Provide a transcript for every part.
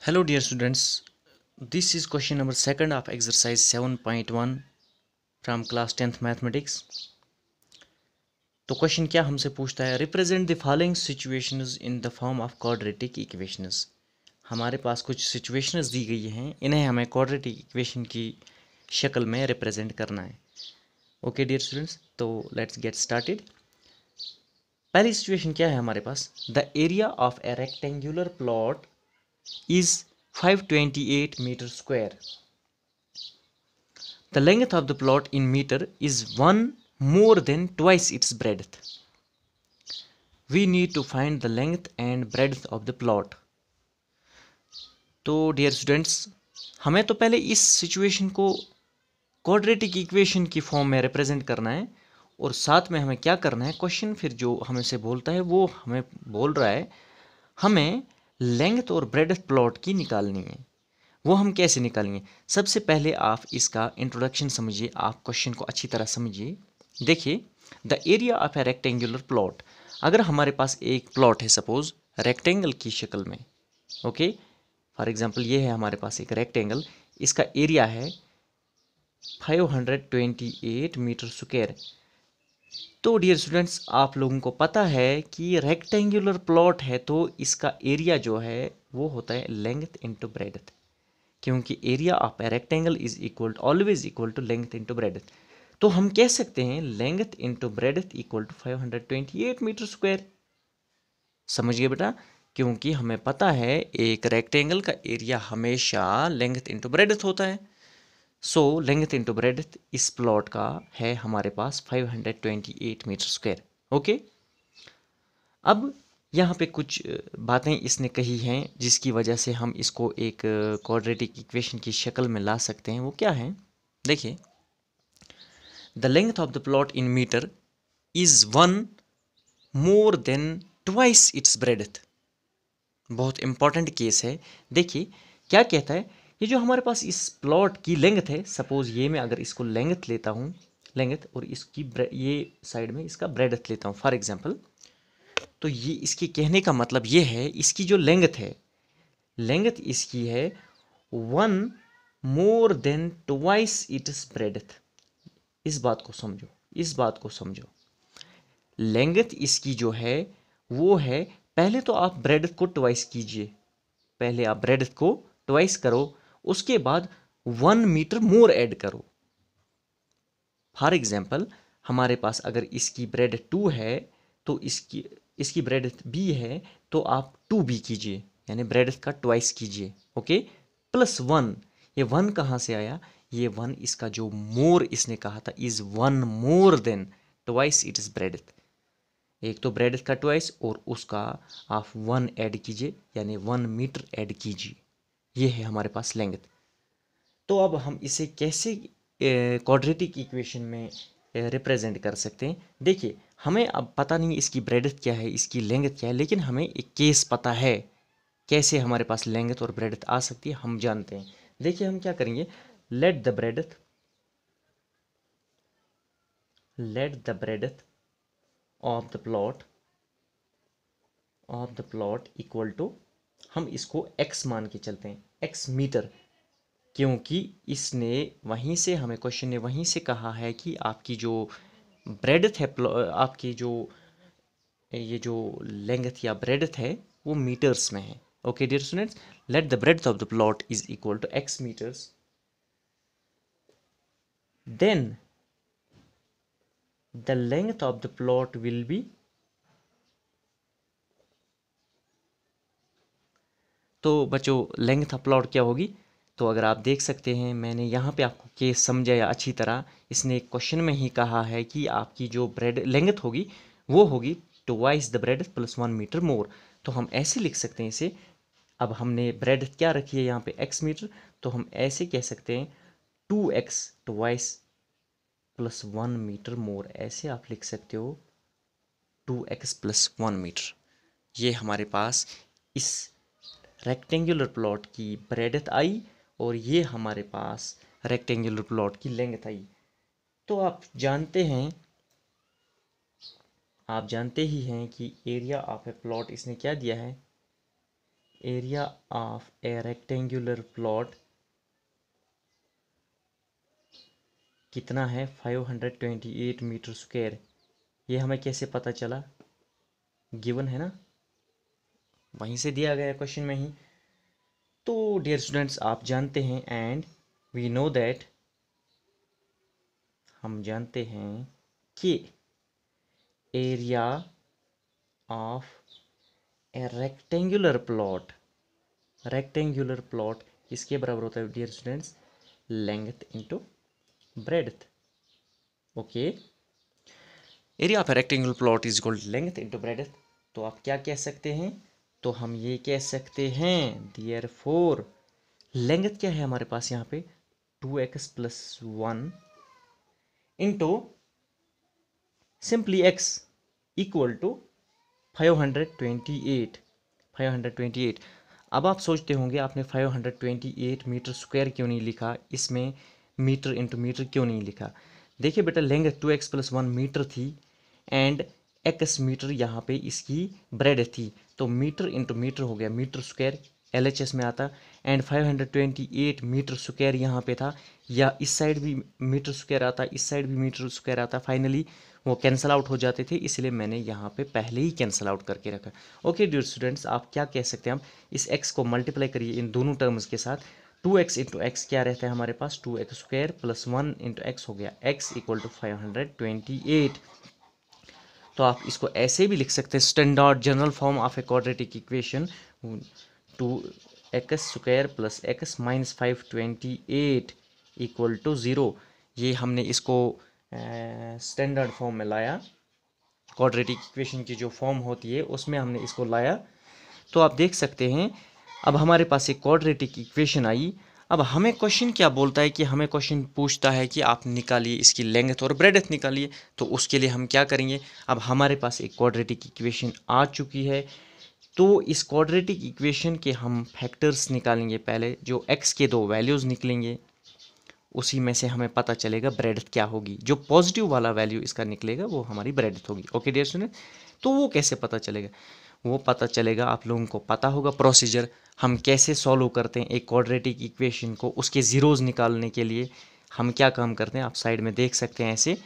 Hello dear students, this is question number 2nd of exercise 7.1 from class 10th mathematics. तो question क्या हमसे पूछता है, represent the following situations in the form of quadratic equations. हमारे पास कुछ situations दी गई हैं, इन्हें हमें क्वाड्रेटिक इक्वेशन की शक्ल में रिप्रेजेंट करना है। ओके डियर स्टूडेंट्स, तो लेट्स गेट स्टार्टेड। पहली सिचुएशन क्या है हमारे पास, the area of a rectangular plot is 528 meter square. The length of the plot in meter is 1 more than twice its breadth. We need to find the length and breadth of the plot. तो dear students, हमें तो पहले इस situation को quadratic equation की form में represent करना है और साथ में हमें क्या करना है, क्वेश्चन फिर जो हमें से बोलता है वो हमें बोल रहा है हमें लेंथ और ब्रेडथ प्लॉट की निकालनी है। वो हम कैसे निकालेंगे, सबसे पहले आप इसका इंट्रोडक्शन समझिए, आप क्वेश्चन को अच्छी तरह समझिए। देखिए, the area of a rectangular plot, अगर हमारे पास एक प्लॉट है सपोज रेक्टेंगल की शक्ल में, ओके फॉर एग्जांपल ये है हमारे पास एक रेक्टेंगल, इसका एरिया है 528 मीटर स्क्वायर। तो डियर स्टूडेंट्स, आप लोगों को पता है कि रेक्टेंगुलर प्लॉट है तो इसका एरिया जो है वो होता है लेंथ इंटू ब्रेडथ, क्योंकि area of a rectangle is equal to always equal to length into breadth. तो हम कह सकते हैं length into breadth equal to 528 metre square. समझिए बेटा, क्योंकि हमें पता है एक रेक्टेंगल का एरिया हमेशा लेंथ इंटू ब्रेडथ होता है। सो लेंथ इंटू ब्रेडथ इस प्लॉट का है हमारे पास 528 मीटर स्क्वायर। ओके, अब यहाँ पे कुछ बातें इसने कही हैं जिसकी वजह से हम इसको एक क्वाड्रेटिक इक्वेशन की शक्ल में ला सकते हैं। वो क्या है, देखिए, the length of the plot in metre is 1 more than twice its breadth. बहुत इंपॉर्टेंट केस है। देखिए क्या कहता है, ये जो हमारे पास इस प्लॉट की लेंथ है, सपोज ये मैं अगर इसको लेंथ लेता हूँ, लेंथ, और इसकी ये साइड में इसका ब्रेडथ लेता हूँ फॉर एग्जांपल, तो ये इसके कहने का मतलब ये है इसकी जो लेंथ है, लेंथ इसकी है 1 more than twice its breadth. इस बात को समझो, इस बात को समझो। लेंथ इसकी जो है वो है, पहले तो आप ब्रेडथ को ट्वाइस कीजिए, पहले आप ब्रेडथ को ट्वाइस करो, उसके बाद 1 मीटर मोर ऐड करो। फॉर एग्जाम्पल हमारे पास अगर इसकी ब्रेडथ 2 है तो इसकी ब्रेडथ बी है, तो आप 2 बी कीजिए, यानी ब्रेडथ का ट्वाइस कीजिए। ओके, प्लस 1, ये 1 कहाँ से आया, ये 1 इसका जो मोर इसने कहा था is 1 more than twice it is breadth. एक तो ब्रेडथ का ट्वाइस और उसका आप 1 ऐड कीजिए, यानी 1 मीटर ऐड कीजिए। ये है हमारे पास लेंथ। तो अब हम इसे कैसे क्वाड्रेटिक इक्वेशन में रिप्रेजेंट कर सकते हैं। देखिए, हमें अब पता नहीं इसकी ब्रेडथ क्या है, इसकी लेंथ क्या है, लेकिन हमें एक केस पता है कैसे हमारे पास लेंथ और ब्रेडथ आ सकती है, हम जानते हैं। देखिए हम क्या करेंगे, let the breadth of the plot equal to, हम इसको x मान के चलते हैं, x मीटर, क्योंकि इसने वहीं से हमें क्वेश्चन ने वहीं से कहा है कि आपकी जो ब्रेडथ है, आपकी जो ये जो लेंथ या ब्रेडथ है वो मीटर्स में है। Okay dear students, let the breadth of the plot is equal to x metres, then the length of the plot will be, तो बच्चों लेंथ ऑफ प्लॉट क्या होगी, तो अगर आप देख सकते हैं मैंने यहाँ पे आपको केस समझाया अच्छी तरह। इसने क्वेश्चन में ही कहा है कि आपकी जो ब्रेड लेंथ होगी वो होगी twice the bread plus 1 metre more. तो हम ऐसे लिख सकते हैं इसे, अब हमने ब्रेड क्या रखी है यहाँ पे x मीटर, तो हम ऐसे कह सकते हैं 2x ट्वाइस प्लस 1 मीटर मोर, ऐसे आप लिख सकते हो 2x प्लस 1 मीटर। ये हमारे पास इस रेक्टेंगुलर प्लॉट की ब्रेडथ आई और ये हमारे पास रेक्टेंगुलर प्लॉट की लेंथ आई। तो आप जानते हैं, आप जानते ही हैं कि एरिया ऑफ ए प्लॉट इसने क्या दिया है, area of a rectangular plot कितना है 528 मीटर स्क्वायर। ये हमें कैसे पता चला, गिवन है ना, वहीं से दिया गया क्वेश्चन में ही। तो डियर स्टूडेंट्स आप जानते हैं एंड वी नो दैट, हम जानते हैं कि area of a rectangular plot किसके बराबर होता है dear students, length into breadth. Okay, area of a rectangular plot is equal to length into breadth. तो आप क्या कह सकते हैं, तो हम ये कह सकते हैं देयरफॉर लेंथ क्या है हमारे पास यहाँ पे 2x plus 1 into simply x equal to 528। अब आप सोचते होंगे आपने 528 मीटर स्क्वायर क्यों नहीं लिखा, इसमें मीटर इंटू मीटर क्यों नहीं लिखा। देखिए बेटा, लेंथ 2x प्लस 1 मीटर थी एंड x मीटर यहाँ पे इसकी ब्रेड थी, तो मीटर इंटू मीटर हो गया मीटर स्क्वायर, LHS में आता, एंड 528 मीटर स्क्वायर यहाँ पे था, या इस साइड भी मीटर स्क्वायर आता, इस साइड भी मीटर स्क्वायर आता, फाइनली वो कैंसल आउट हो जाते थे, इसलिए मैंने यहाँ पे पहले ही कैंसल आउट करके रखा। ओके डियर स्टूडेंट्स, आप क्या कह सकते हैं, हम इस x को मल्टीप्लाई करिए इन दोनों टर्म्स के साथ, 2x इंटू एक्स क्या रहता है हमारे पास 2x square plus 1 into x हो गया, x इक्वल टू 528। तो आप इसको ऐसे भी लिख सकते हैं, standard general form of a quadratic equation 2x square plus x minus 528 equal to 0। ये हमने इसको स्टैंडर्ड फॉर्म में लाया, क्वाड्रेटिक इक्वेशन की जो फॉर्म होती है उसमें हमने इसको लाया। तो आप देख सकते हैं अब हमारे पास एक क्वाड्रेटिक इक्वेशन आई। अब हमें क्वेश्चन क्या बोलता है कि हमें क्वेश्चन पूछता है कि आप निकालिए इसकी लेंथ और ब्रेड्थ निकालिए। तो उसके लिए हम क्या करेंगे, अब हमारे पास एक क्वाड्रेटिक इक्वेशन आ चुकी है, तो इस क्वाड्रेटिक इक्वेशन के हम फैक्टर्स निकालेंगे। पहले जो x के दो वैल्यूज़ निकलेंगे उसी में से हमें पता चलेगा ब्रेड्थ क्या होगी, जो पॉजिटिव वाला वैल्यू इसका निकलेगा वो हमारी ब्रेड्थ होगी। ओके डियर स्टूडेंट, तो वो कैसे पता चलेगा, वो पता चलेगा, आप लोगों को पता होगा प्रोसीजर हम कैसे सॉल्व करते हैं एक क्वाड्रेटिक इक्वेशन को। उसके ज़ीरोज़ निकालने के लिए हम क्या काम करते हैं, आप साइड में देख सकते हैं ऐसे,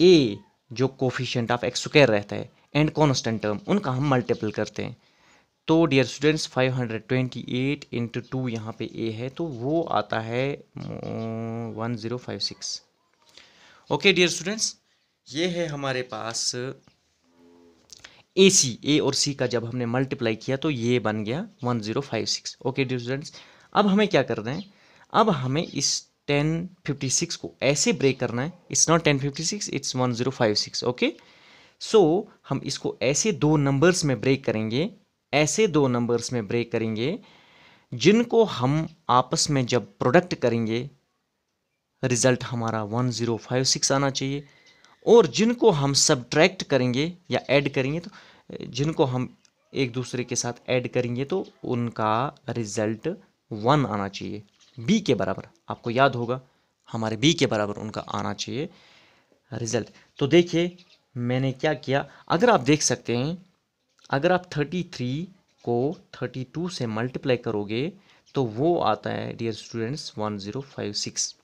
ए जो कोफिशिएंट ऑफ एक्स स्क्वायर रहता है एंड कॉन्स्टेंट टर्म, उनका हम मल्टीपल करते हैं। तो डियर स्टूडेंट्स 528 इंटू 2 यहाँ पे ए है, तो वो आता है 1056। ओके डियर स्टूडेंट्स, ये है हमारे पास ए और सी का जब हमने मल्टीप्लाई किया तो ये बन गया 1056। ओके डियर स्टूडेंट्स, अब हमें क्या करना है, अब हमें इस 1056 को ऐसे ब्रेक करना है, इट्स नॉट 1056 इट्स 1056। ओके, सो हम इसको ऐसे दो नंबर्स में ब्रेक करेंगे, ऐसे दो नंबर्स में ब्रेक करेंगे जिनको हम आपस में जब प्रोडक्ट करेंगे रिजल्ट हमारा 1056 आना चाहिए, और जिनको हम सब्ट्रैक्ट करेंगे या ऐड करेंगे, तो जिनको हम एक दूसरे के साथ ऐड करेंगे तो उनका रिजल्ट 1 आना चाहिए, बी के बराबर। आपको याद होगा हमारे बी के बराबर उनका आना चाहिए रिजल्ट। तो देखिए मैंने क्या किया, अगर आप देख सकते हैं, अगर आप 33 को 32 से मल्टीप्लाई करोगे तो वो आता है डियर स्टूडेंट्स 1056।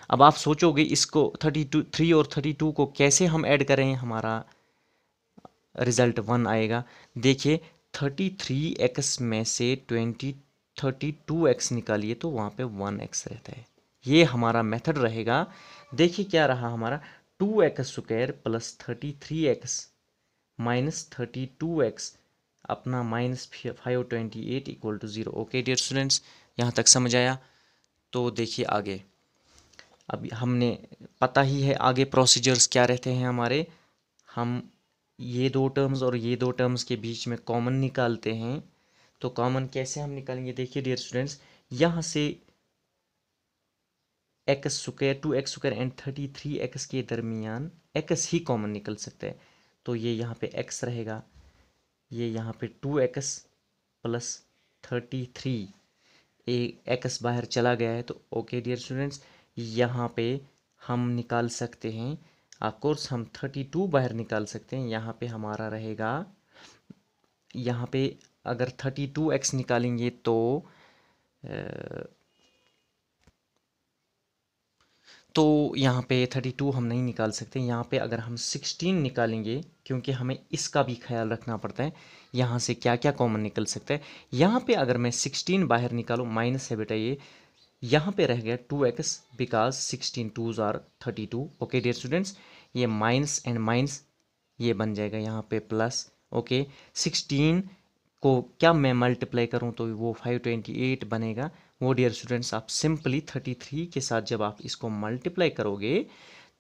अब आप सोचोगे इसको 3 और 32 को कैसे हम ऐड करें हमारा रिजल्ट 1 आएगा। देखिए 33x में से 32x निकालिए तो वहाँ पे 1x रहता है, ये हमारा मेथड रहेगा। देखिए क्या रहा हमारा 2x square plus 33x minus 32x अपना minus 528 equal to 0। Okay dear students, यहाँ तक समझ आया। तो देखिए आगे, अब हमने पता ही है आगे प्रोसीजर्स क्या रहते हैं हमारे, हम ये दो टर्म्स और ये दो टर्म्स के बीच में कॉमन निकालते हैं। तो कॉमन कैसे हम निकालेंगे, देखिए डियर स्टूडेंट्स, यहाँ से x square 2x square and 33x के दरमियान x ही कॉमन निकल सकता है, तो ये यहाँ पे x रहेगा, ये यहाँ पे 2x प्लस 33, x बाहर चला गया है। तो ओके डियर स्टूडेंट्स, यहाँ पे हम निकाल सकते हैं, ऑफ कोर्स हम 32 बाहर निकाल सकते हैं, यहाँ पे हमारा रहेगा, यहाँ पे अगर 32x निकालेंगे तो यहाँ पे 32 हम नहीं निकाल सकते। यहाँ पे अगर हम 16 निकालेंगे, क्योंकि हमें इसका भी ख्याल रखना पड़ता है यहाँ से क्या क्या कॉमन निकल सकता है। यहाँ पे अगर मैं 16 बाहर निकालूँ, माइनस है बेटा ये, यहाँ पे रह गया 2x because 16 2s are 32। Okay dear students, ये माइनस एंड माइनस ये बन जाएगा यहाँ पे प्लस। ओके 16 को क्या मैं मल्टीप्लाई करूँ तो वो 528 बनेगा। वो डियर स्टूडेंट्स आप सिंपली 33 के साथ जब आप इसको मल्टीप्लाई करोगे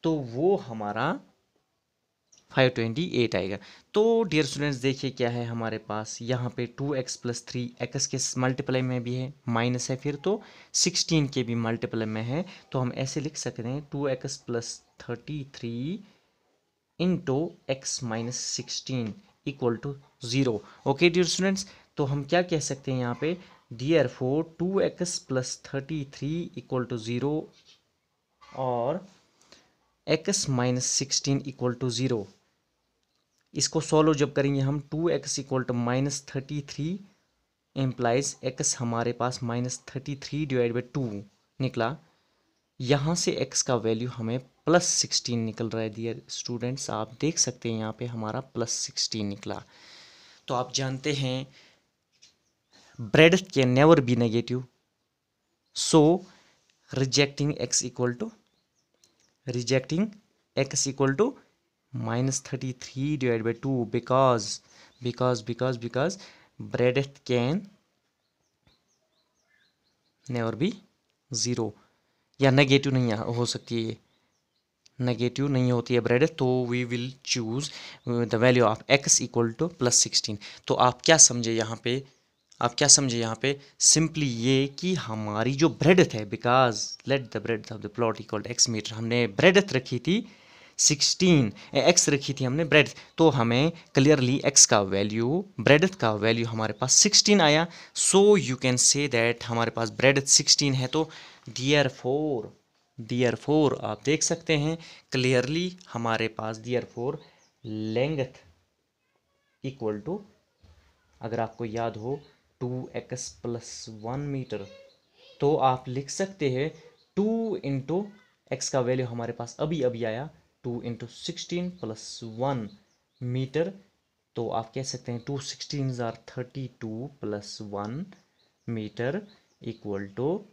तो वो हमारा 528 आएगा। तो डियर स्टूडेंट्स देखिए क्या है हमारे पास यहाँ पे 2x प्लस 3 एक्स के मल्टीप्लाई में भी है, माइनस है फिर तो 16 के भी मल्टीप्लाई में है। तो हम ऐसे लिख सकते हैं 2x plus 33 into x minus 16 equal to 0। Okay dear students, तो हम क्या कह सकते हैं यहाँ पे, therefore 2x plus 33 equal to 0 और x माइनस 16 इक्वल टू 0। इसको सॉल्व जब करेंगे हम 2x equal to minus 33 implies x हमारे पास माइनस 33 डिवाइड बाई 2 निकला। यहाँ से x का वैल्यू हमें प्लस 16 निकल रहा है। डियर स्टूडेंट्स आप देख सकते हैं यहाँ पे हमारा प्लस 16 निकला। तो आप जानते हैं breadth can never be negative, so rejecting x equal to minus 33 divide by 2 because breadth can never be 0, या नेगेटिव नहीं हो सकती है, नेगेटिव नहीं होती है ब्रेडथ, तो we will choose the value of x equal to plus 16। तो आप क्या समझे यहाँ पे, सिंपली ये कि हमारी जो ब्रेडथ है, because let the breadth of the plot equal to x metre, हमने ब्रेडथ रखी थी 16, x रखी थी हमने ब्रेडथ, तो हमें क्लियरली x का वैल्यू, ब्रेडथ का वैल्यू हमारे पास 16 आया। So you can say that हमारे पास ब्रेडथ 16 है। तो डियर फोर आप देख सकते हैं क्लियरली हमारे पास dear for length equal to, अगर आपको याद हो 2x प्लस 1 मीटर, तो आप लिख सकते हैं 2 इंटू एक्स का वैल्यू हमारे पास अभी आया 2 इंटू 16 प्लस 1 मीटर। तो आप कह सकते हैं 2 16 are 32 plus 1 metre equal to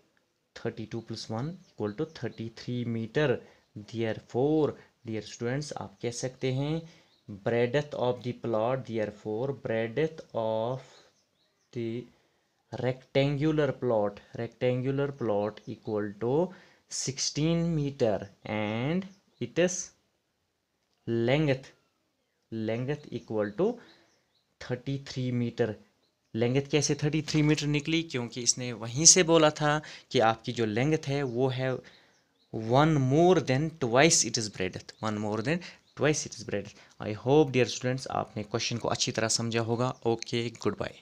32 plus 1 equal to 33 metre. Therefore dear students आप कह सकते हैं breadth of the plot, therefore breadth of the rectangular plot equal to 16 meter and its length equal to 33 metre. Length कैसे 33 metre निकली, क्योंकि इसने वहीं से बोला था कि आपकी जो लेंथ है वो है 1 more than twice it is breadth। I hope dear students आपने क्वेश्चन को अच्छी तरह समझा होगा। Okay good bye.